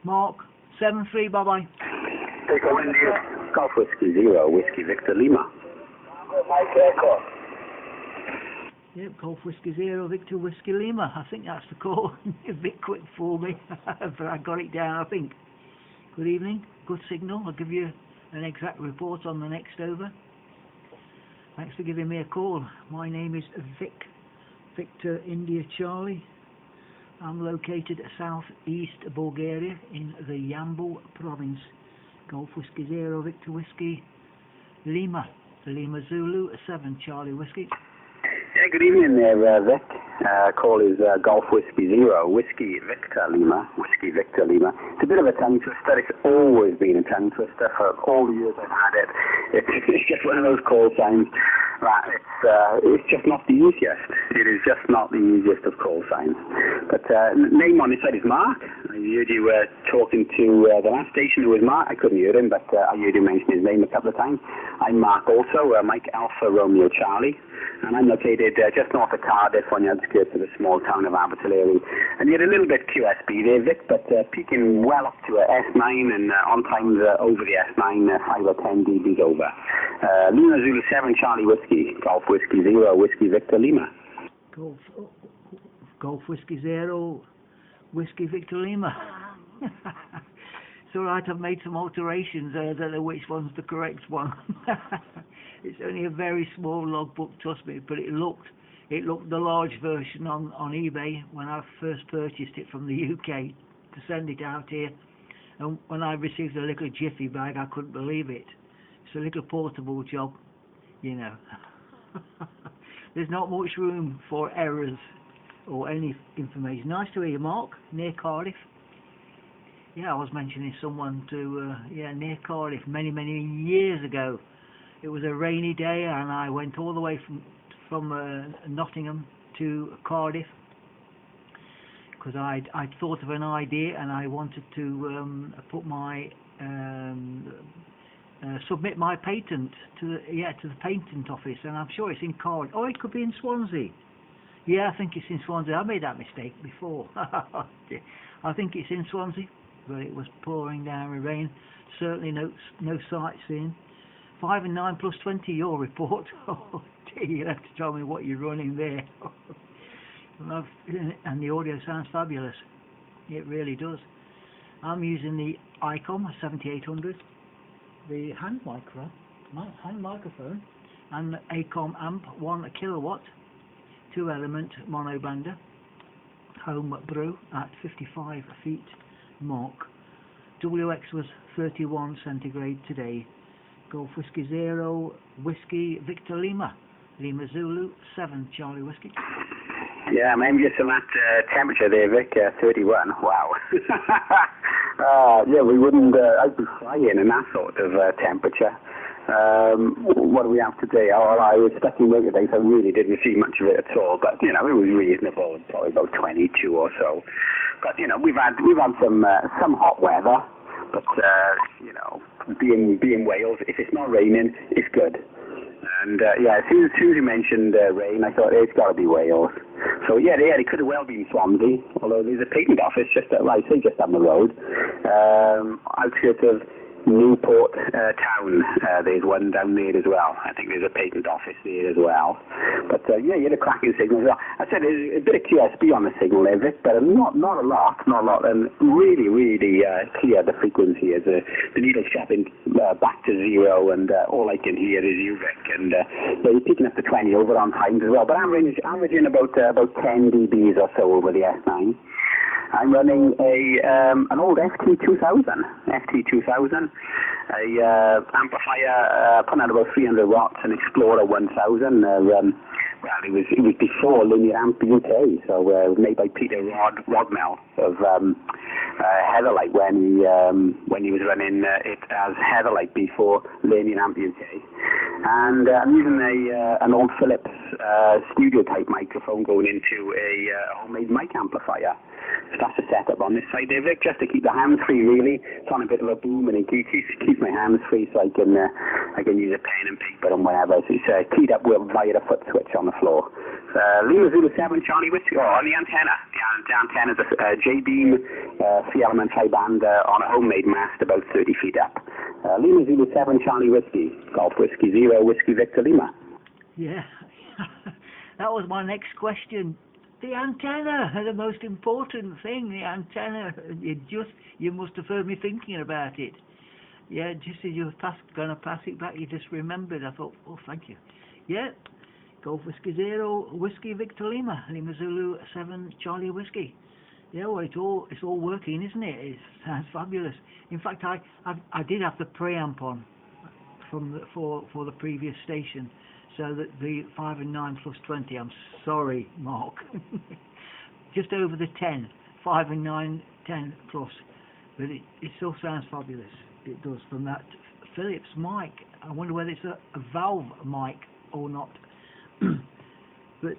Mark, 7-3, bye-bye. Echo India, Golf Whiskey 0, Whiskey Victor Lima. Mike Echo. Yep, Golf Whiskey 0, Victor Whiskey Lima. I think that's the call. A bit quick for me, but I got it down, I think. Good evening, good signal. I'll give you an exact report on the next over. Thanks for giving me a call. My name is Victor India Charlie. I'm located southeast Bulgaria in the Yambu province. Golf Whiskey 0, Victor Whiskey Lima. Lima Zulu 7, Charlie Whiskey. Yeah, good evening there, Vic. Call is Golf Whiskey 0, Whiskey Victor Lima, Whiskey Victor Lima. It's a bit of a tongue twister. It's always been a tongue twister for all the years I've had it. It's just one of those call signs that it's just not the easiest. It is just not the easiest of call signs. But name on his side is Mark. I heard you talking to the last station who was Mark. I couldn't hear him, but I heard him mention his name a couple of times. I'm Mark also, Mike Alpha Romeo Charlie. And I'm located just north of Cardiff on the outskirts of the small town of Abertillery. And you had a little bit QSB there, Vic, but peaking well up to a S9 and on times over the S9, 5 or 10 dBs over. Lima Zulu 7, Charlie Whiskey, Golf Whiskey 0, Whiskey Victor Lima. Golf Whiskey 0, Whiskey Victor Lima. It's alright, I've made some alterations. I don't know which one's the correct one. It's only a very small logbook, trust me, but it looked the large version on eBay when I first purchased it from the UK to send it out here. And when I received a little jiffy bag, I couldn't believe it. It's a little portable job, you know. There's not much room for errors or any information. Nice to hear you, Mark, near Cardiff. Yeah, I was mentioning someone to, near Cardiff many years ago. It was a rainy day and I went all the way from Nottingham to Cardiff because I'd thought of an idea and I wanted to put my submit my patent to the patent office, and I'm sure it's in Cardiff. Oh, it could be in Swansea. Yeah, I think it's in Swansea. I made that mistake before. I think it's in Swansea, but it was pouring down with rain. Certainly no sightseeing. 5 and 9 plus 20, your report. Oh dear, you'll have to tell me what you're running there. And the audio sounds fabulous. It really does. I'm using the ICOM 7800, the hand microphone, and the ACOM amp, 1 kilowatt, 2-element monobander, home brew at 55 feet mark. WX was 31 centigrade today. Golf Whiskey 0, Whiskey Victor Lima, Lima Zulu 7, Charlie Whiskey. Yeah, I'm envious of that temperature there, Vic, 31, wow. Yeah, we wouldn't, I'd be flying in that sort of temperature. What do we have today? Oh, I was stuck in work today, so I really didn't see much of it at all, but, you know, it was reasonable, probably about 22 or so. But, you know, we've had some hot weather. But, you know, being Wales, if it's not raining, it's good. And, yeah, as soon as you mentioned rain, I thought, it's got to be Wales. So, yeah, it could have well been Swansea, although there's a patent office just down the road. Outskirts of Newport town, there's one down there as well. I think there's a patent office there as well. But yeah, you had a cracking signal as well. I said there's a bit of QSB on the signal there, Vic, but not a lot, and really clear the frequency as the needle's dropping back to 0, and all I can hear is you, Vic, and yeah, you're picking up the 20 over on times as well. But I'm averaging about 10 dBs or so over the S9. I'm running an old FT2000, a amplifier putting out about 300 watts, an Explorer 1000. Well, it was before Linear Amp UK, so made by Peter Rodmell of Heatherlight when he was running it as Heatherlight before Linear Amp UK. And I'm using an old Philips studio type microphone going into a homemade mic amplifier. So that's the setup on this side there, Vic, just to keep the hands free really. It's on a bit of a boom and it keeps my hands free so I can use a pen and paper and whatever. So it's keyed up via the foot switch on the floor. Lima Zulu 7 Charlie Whiskey, on the antenna. The antenna is a J-beam 3-element tri-band on a homemade mast about 30 feet up. Lima Zulu 7 Charlie Whiskey, Golf Whiskey 0 Whiskey Victor Lima. Yeah, that was my next question. The antenna, the most important thing, the antenna. You must have heard me thinking about it. Yeah, just as you were going to pass it back, you just remembered. I thought, oh, thank you. Yeah, Golf Whiskey 0 Whiskey Victor Lima, Lima Zulu 7 Charlie Whiskey. Yeah, well, it's all working, isn't it? It sounds fabulous. In fact, I did have the preamp on for the previous station, so that the 5 and 9 plus 20. I'm sorry, Mark. Just over the 10, 5 and 9, 10 plus, but it still sounds fabulous. It does from that Philips mic. I wonder whether it's a valve mic or not. But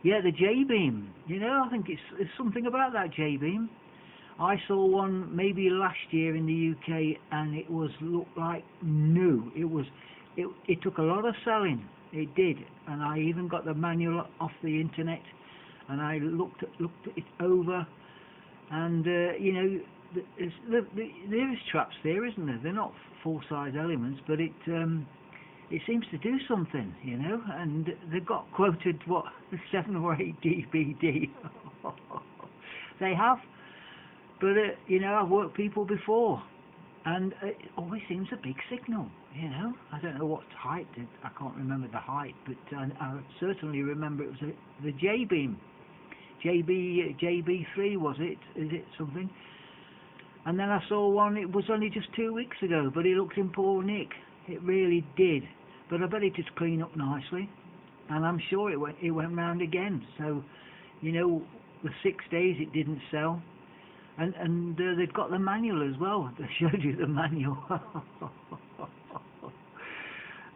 yeah, the J-beam. You know, I think it's something about that J-beam. I saw one maybe last year in the UK, and it looked like new. It took a lot of selling. It did, and I even got the manual off the internet, and I looked it over, and you know, there is traps there, isn't there? They're not full-size elements, but it seems to do something, you know. And they've got quoted 7 or 8 dBd. They have, but you know, I've worked people before, and it always seems a big signal, you know. I don't know what height, I can't remember the height, but I certainly remember it was the J-beam. JB3 was it? Is it something? And then I saw one, it was only just 2 weeks ago, but it looked in poor nick. It really did. But I bet it just cleaned up nicely, and I'm sure it went round again. So, you know, the 6 days it didn't sell. And they've got the manual as well. They showed you the manual.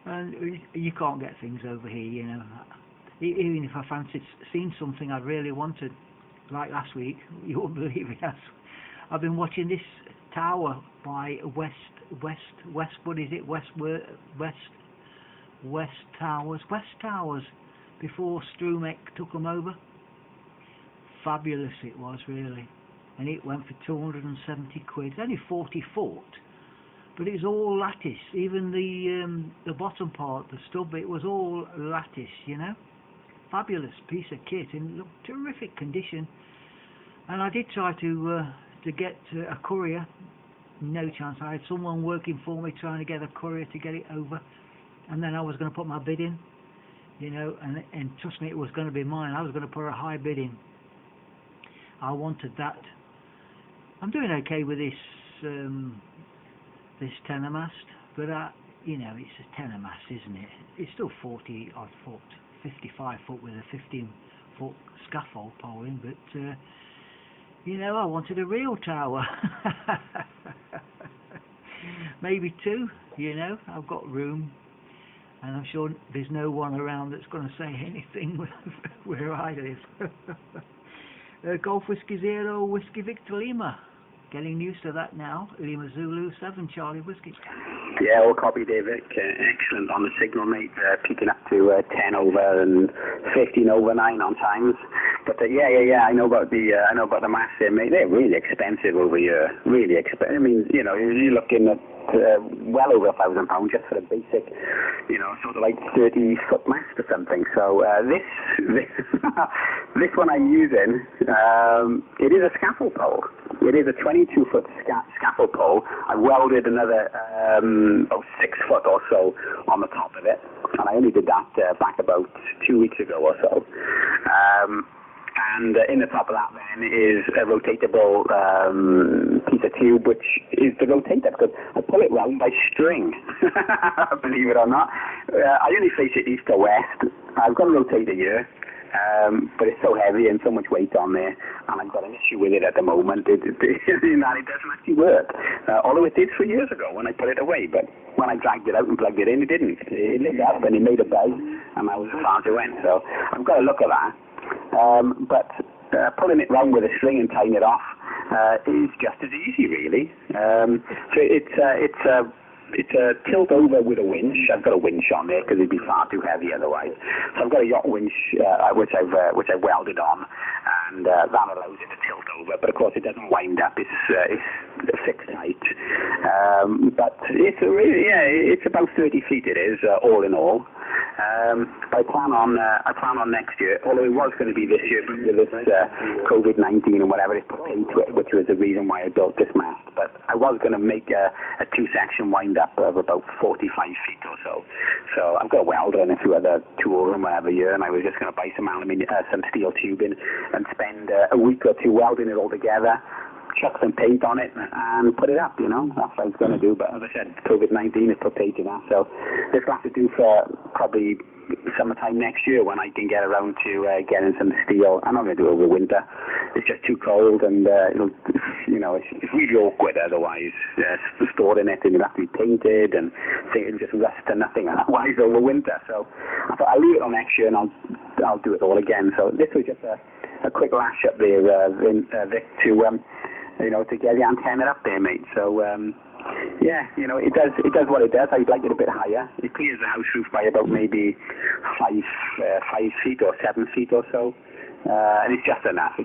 And you can't get things over here, you know. Even if I fancied seeing something I really wanted, like last week, you won't believe it. I've been watching this tower by West. What is it? West Towers. Before Strumek took them over. Fabulous it was, really. And it went for 270 quid. It's only 40 foot, but it was all lattice. Even the bottom part, the stub, it was all lattice, you know. Fabulous piece of kit in terrific condition. And I did try to get a courier. No chance. I had someone working for me trying to get a courier to get it over, and then I was going to put my bid in, you know, and trust me, it was going to be mine. I was going to put a high bid in. I wanted that. I'm doing okay with this this tenor mast, but you know, it's a tenor mast, isn't it? It's still 40 odd foot, 55 foot with a 15 foot scaffold pole in, but you know, I wanted a real tower. Maybe 2, you know. I've got room, and I'm sure there's no one around that's going to say anything where I live. Golf Whiskey 0 Whiskey Victor Lima. Getting used to that now. Lima Zulu 7 Charlie Whiskey. Yeah, all copy, David. Excellent on the signal, mate. Peaking up to 10 over and 15 over 9 on times. But yeah. I know about the masts there, mate. They're really expensive over here. Really expensive. I mean, you know, you're looking at well over £1,000 just for a basic, you know, sort of like 30 foot mast or something. So this one I'm using, it is a scaffold pole. It is a 22 foot scaffold pole. I welded another 6 foot or so on the top of it, and I only did that back about 2 weeks ago or so. And in the top of that then is a rotatable piece of tube, which is the rotator, because I pull it round by string, believe it or not. I only face it east to west. I've got a rotator here, but it's so heavy and so much weight on there, and I've got an issue with it at the moment, in that it doesn't actually work. Although it did 3 years ago when I put it away, but when I dragged it out and plugged it in, it didn't. It lit up and it made a buzz, and that was as far as it went. So I've got to look at that. But pulling it round with a string and tying it off is just as easy, really. So it's a tilt over with a winch. I've got a winch on there because it'd be far too heavy otherwise. So I've got a yacht winch which I've welded on, and that allows it to tilt over. But of course it doesn't wind up. It's fixed height. But it's it's about 30 feet. It is all in all. I plan on next year, although it was going to be this year, but with this COVID-19 and whatever it put into it, which was the reason why I built this mast. But I was going to make a two-section wind-up of about 45 feet or so. So I've got a welder and a few other tools and whatever here, and I was just going to buy some steel tubing and spend a week or two welding it all together, chuck some paint on it and put it up, That's what I was going to do. But as I said, COVID-19 has put paint in that, so this will have to do for probably summertime next year when I can get around to getting some steel. I'm not going to do it over winter. It's just too cold, and it's really awkward otherwise. Storing it, and it'll have to be painted, and it'll just rust to nothing otherwise over winter. So I thought I'll leave it on next year, and I'll do it all again. So this was just a quick lash up there, Vic, to get the antenna up there, mate. So it does what it does. I'd like it a bit higher. It clears the house roof by about maybe 5 feet or 7 feet or so. And it's just enough.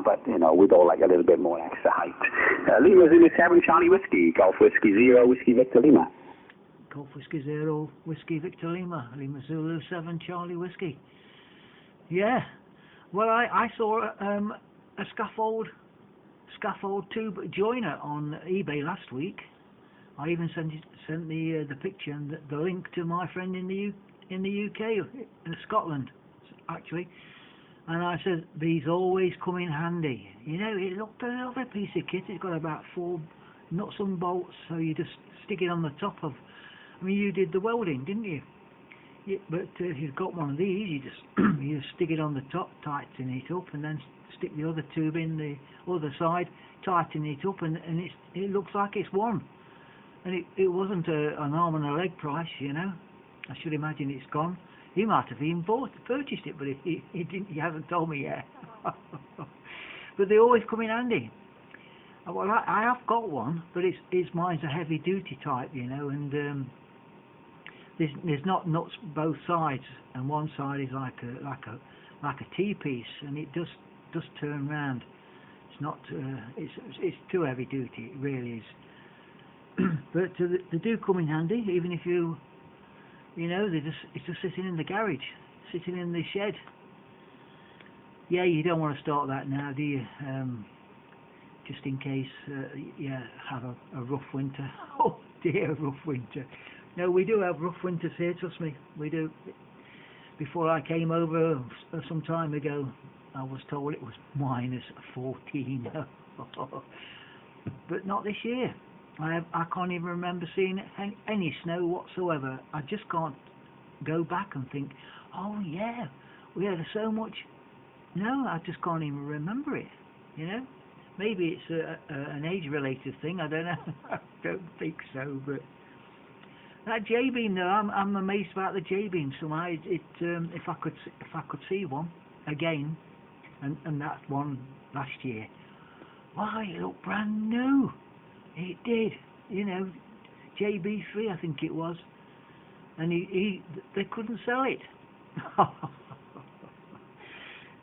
But we'd all like a little bit more extra height. Lima Zulu 7 Charlie Whiskey, Golf Whiskey 0 Whiskey Victor Lima. Golf Whiskey 0 Whiskey Victor Lima, Lima Zulu 7 Charlie Whiskey. Yeah. Well, I saw a scaffold tube joiner on eBay last week. I even sent the picture and the link to my friend in the UK, in Scotland, actually. And I said, these always come in handy. It looked a lovely piece of kit. It's got about 4 nuts and bolts, so you just stick it on the top of. I mean, you did the welding, didn't you? Yeah, but if you've got one of these, you just stick it on the top, tighten it up, and then stick the other tube in the other side, tighten it up, and it looks like it's one. And it wasn't an arm and a leg price, I should imagine it's gone. He might have even purchased it, but he didn't. He hasn't told me yet. But they always come in handy. Well, I have got one, but mine's a heavy duty type, and there's not nuts both sides, and one side is like a T-piece, and it does turn round. It's not. It's too heavy duty. It really is. But they do come in handy, even if you. It's just sitting in the garage, sitting in the shed. Yeah, you don't want to start that now, do you? Just in case, have a rough winter. Oh dear, rough winter. No, we do have rough winters here, trust me, we do. Before I came over some time ago, I was told it was minus 14. But not this year. I can't even remember seeing any snow whatsoever. I just can't go back and think, oh yeah, we had so much. No, I just can't even remember it, Maybe it's an age-related thing, I don't know. I don't think so, but that J-beam though, I'm amazed about the J-beam somehow. If I could see one again, and that one last year, why, it looked brand new. It did, JB3 I think it was, and they couldn't sell it.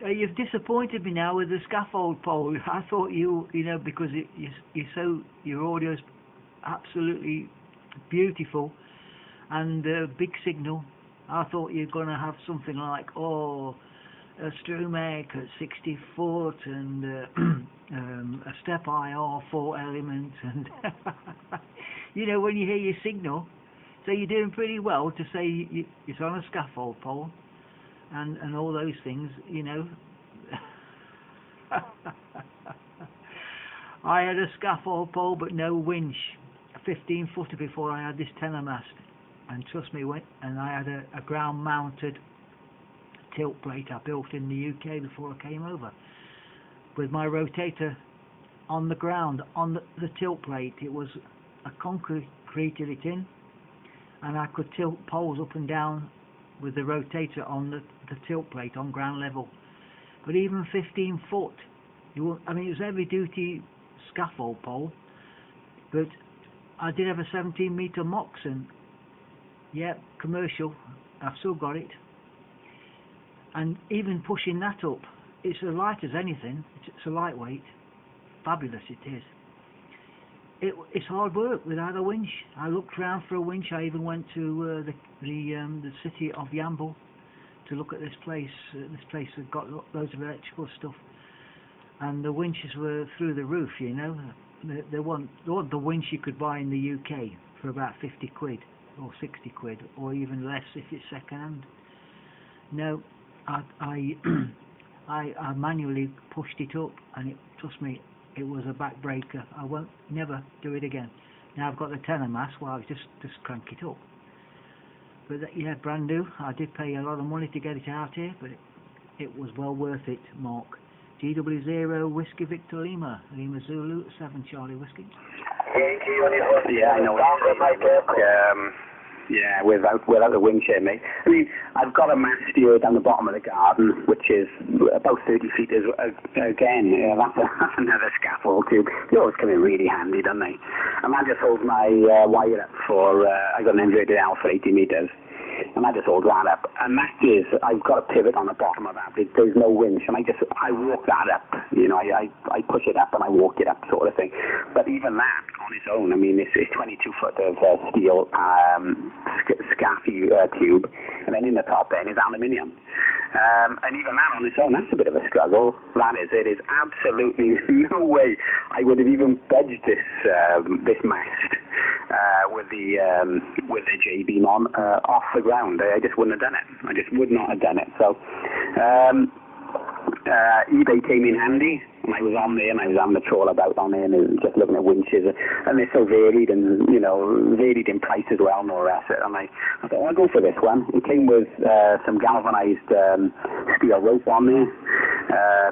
You've disappointed me now with the scaffold pole. I thought because your audio's absolutely beautiful and big signal. I thought you're going to have something like a Strumec at 60 foot and a step IR 4 element, and when you hear your signal, so you're doing pretty well to say it's on a scaffold pole and all those things, I had a scaffold pole but no winch, a 15 footer before I had this tenor mast, and trust me, and I had a ground mounted tilt plate I built in the UK before I came over, with my rotator on the ground on the tilt plate. It was a concreted it in, and I could tilt poles up and down with the rotator on the tilt plate on ground level. but even 15 foot, I mean, it was heavy duty scaffold pole, but I did have a 17-metre Moxon. Yeah, commercial. I've still got it. And even pushing that up, it's as light as anything. It's a lightweight. Fabulous it is. It's hard work without a winch. I looked around for a winch. I even went to the city of Yamble to look at this place. This place had got loads of electrical stuff, and the winches were through the roof. You know, they want the winch you could buy in the UK for about 50 quid or 60 quid or even less if it's second hand. No, I manually pushed it up, and trust me, it was a backbreaker. I won't never do it again. Now I've got the tenor mass, well, I just crank it up. But yeah, brand new. I did pay a lot of money to get it out here, but it was well worth it. Mark. GW0 Whiskey Victor Lima, Lima Zulu 7 Charlie Whiskey. Yeah, I know. Yeah, without the winch here, mate. I mean, I've got a mast here down the bottom of the garden, which is about 30 feet again. That's another scaffold tube. They always come in really handy, don't they? And that just holds my wire up for, I got an inverted L for 80 metres. And I just hold that up, and that is, I've got a pivot on the bottom of that. There's no winch, and I walk that up. You know, I push it up and I walk it up, sort of thing. But even that on its own, I mean, it's 22 foot of steel scaffy tube, and then in the top end is aluminium. And even that on its own, that's a bit of a struggle. That is, it is absolutely no way I would have even budged this mast with the J-beam on off the ground. I just wouldn't have done it. I just would not have done it. So eBay came in handy, and I was on there, and I was having a trawl about on there, and just looking at winches, and they're so varied, and you know, varied in price as well, no rest. And I thought, I'll go for this one. It came with some galvanized steel rope on there,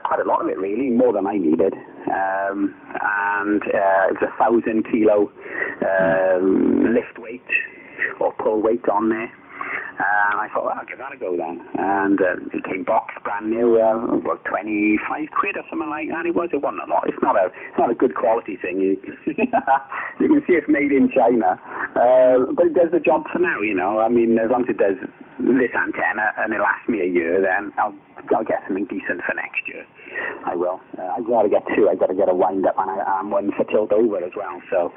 quite a lot of it really, more than I needed, and it's 1,000 kilo lift weight or pull weight on there. And I thought, well, I'll give that a go then. And it came boxed brand new, about 25 quid or something like that. It wasn't a lot. It's not a good quality thing. You can see it's made in China, but it does the job for now. You know, I mean, as long as it does this antenna and it lasts me a year, then I'll get something decent for next year. I will. I've got to get two. I've got to get a wind up, and I'm one for tilt over as well. So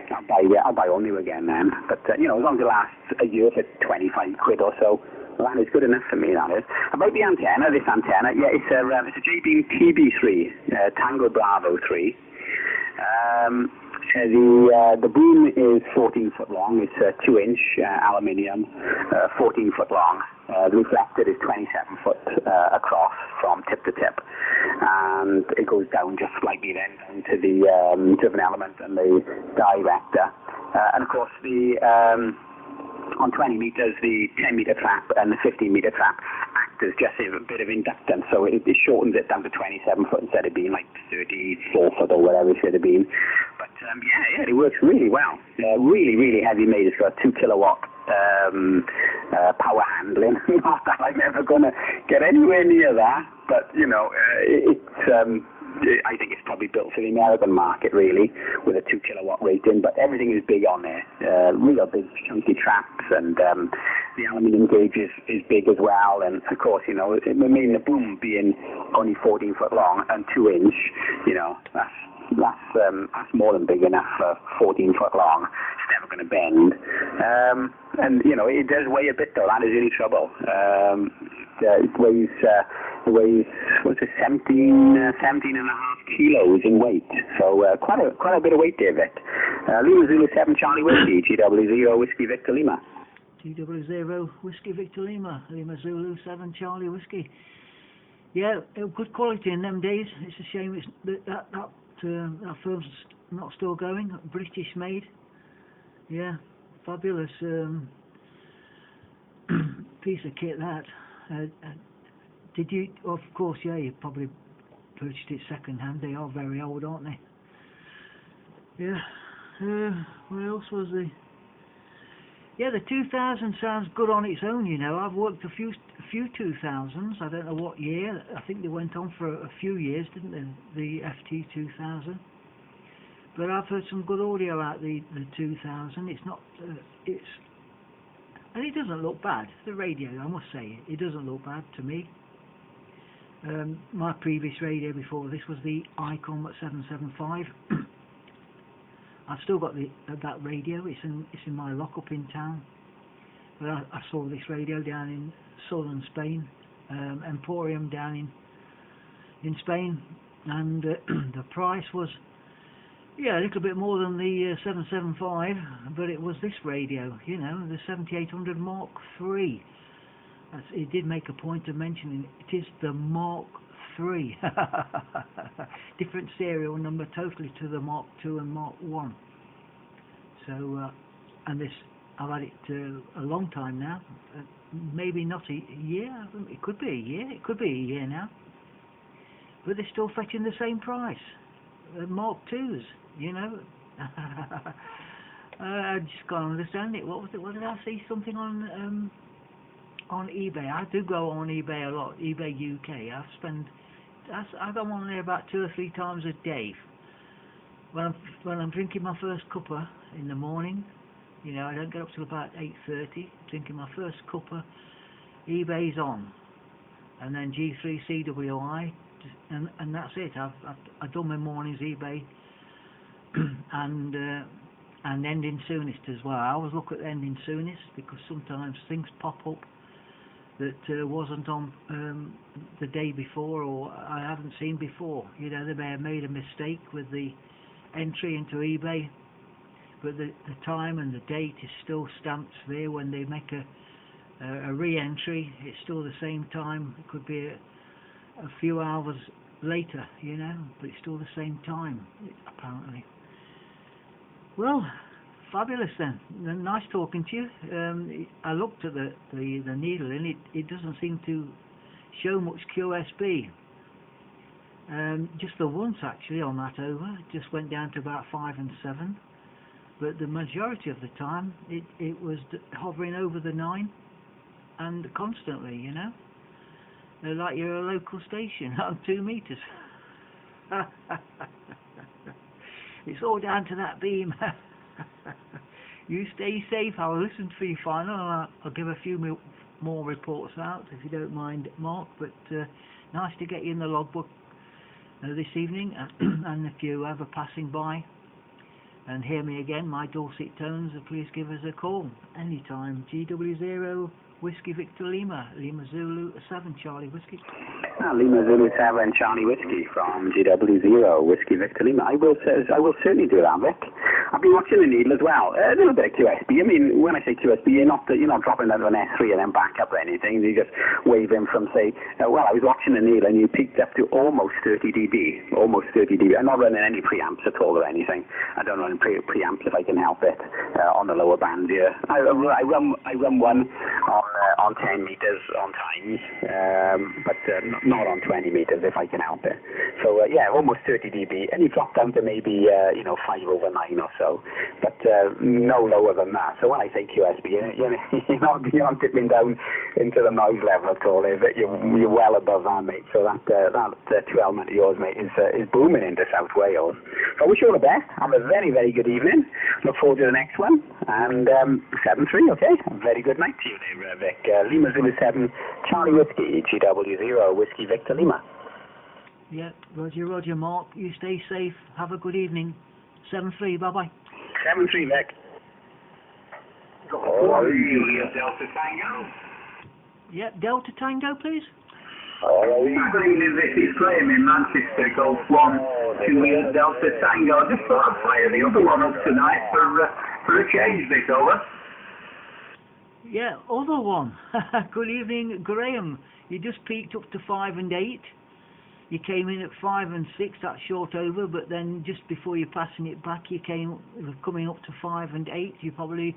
I'll buy all new again then. But you know, as long as it lasts a year for 25 quid or so, well, that is good enough for me. That is. About the antenna, this antenna, yeah, it's a J-beam TB3, Tango Bravo 3. The boom is 14 foot long. It's 2-inch aluminium, 14 foot long. The reflector is 27 foot across from tip to tip, and it goes down just slightly then down to the driven element and the director. And of course, on 20 metres, the 10-metre trap and the 15-metre trap act as just a bit of inductance, so it shortens it down to 27 foot instead of being like 34 foot or whatever it should have been. But yeah, it works really well. Really, really heavy made. It's got 2 kilowatt power handling. Not that I'm ever going to get anywhere near that, but you know, I think it's probably built for the American market, really, with a 2 kilowatt rating, but everything is big on there. Real big, chunky traps, and the aluminium gauge is big as well. And of course, you know, I mean, the boom being only 14 foot long and 2-inch, you know, that's more than big enough for 14 foot long. It's never going to bend. And you know, it does weigh a bit though. That is the only trouble. It weighs what's it, 17 and a half kilos in weight. So quite a bit of weight there, Vic. Lima Zulu 7 Charlie Whiskey, GW0 Whiskey Victor Lima. GW0 Whiskey Victor Lima, Lima Zulu 7 Charlie Whiskey. Yeah, good quality in them days. It's a shame that firm's not still going. British made. Yeah, fabulous piece of kit that. Did you? Of course, yeah. You probably purchased it second hand. They are very old, aren't they? Yeah. What else was there? Yeah, the 2000 sounds good on its own. You know, I've worked a few 2000s. I don't know what year. I think they went on for a few years, didn't they? The FT2000. But I've heard some good audio out the 2000. It's not. And it doesn't look bad. The radio, I must say, it doesn't look bad to me. My previous radio before this was the Icom at 775. I've still got that radio. It's in my lockup in town. But I saw this radio down in southern Spain, Emporium down in Spain, and the price was a little bit more than the 775, but it was this radio, the 7800 Mark III. It did make a point of mentioning it is the Mark III. Different serial number totally to the Mark II and Mark I. So, and this, I've had it a long time now. Maybe not a year. It could be a year. It could be a year now. But they're still fetching the same price. Mark IIs, I just can't understand it. What was it? What did I see? Something on eBay. I do go on eBay a lot. eBay UK. I go on there about 2 or 3 times a day. When I'm drinking my first cuppa in the morning, I don't get up till about 8:30. Drinking my first cuppa, eBay's on, and then G3CWI, and that's it. I've done my mornings eBay, and ending soonest as well. I always look at ending soonest because sometimes things pop up that wasn't on the day before, or I haven't seen before. They may have made a mistake with the entry into eBay, but the time and the date is still stamped there. When they make a re-entry, it's still the same time. It could be a few hours later, but it's still the same time, apparently. Well, fabulous then. Nice talking to you. I looked at the needle, and it doesn't seem to show much QSB. Just the once actually on that over, it just went down to about 5 and 7. But the majority of the time, it was hovering over the 9, and constantly, like you're a local station on 2 meters. It's all down to that beam. You stay safe. I'll listen for your final, and I'll give a few more reports out if you don't mind, Mark. But nice to get you in the logbook this evening, and if you're ever passing by and hear me again, my dulcet tones, please give us a call anytime. GW0 Whiskey Victor Lima, Lima Zulu 7 Charlie Whiskey. Lima Zulu 7 Charlie Whiskey from GW0 Whiskey Victor Lima. I will certainly do that, Vic. I've been watching the needle as well. A little bit of QSB. I mean, when I say QSB, you're not dropping out of an S3 and then back up or anything. You just wave in from, say, I was watching the needle and you peaked up to almost 30 dB. Almost 30 dB. I'm not running any preamps at all or anything. I don't run preamps if I can help it on the lower band here. I run one on 10 meters on times, but not on 20 meters if I can help it. So almost 30 dB, and you drop down to maybe 5/9 or so, but no lower than that. So when I say QSB, you're not dipping down into the noise level at all. You're well above that, mate. So that 2 of yours, mate, is booming into South Wales. So I wish you all the best. Have a very, very good evening. Look forward to the next one. And 7-3, okay? Very good night to you there, Vic. Lima Zulu 7 Charlie Whiskey, GW0 Whiskey Victor Lima. Yeah, Roger, Mark. You stay safe. Have a good evening. 7-3, bye-bye. 7-3, Vic. Juliet Delta Tango. Yeah, Delta Tango, please. Good evening, Vic. It's Graham in Manchester, Golf 1, Juliet Delta Tango. I just thought I'd fire the other one up tonight for a change, Vic, over. Yeah, other one. Good evening, Graham. You just peaked up to 5 and 8. You came in at 5 and 6, that's short over, but then just before you're passing it back, you coming up to 5 and 8. You probably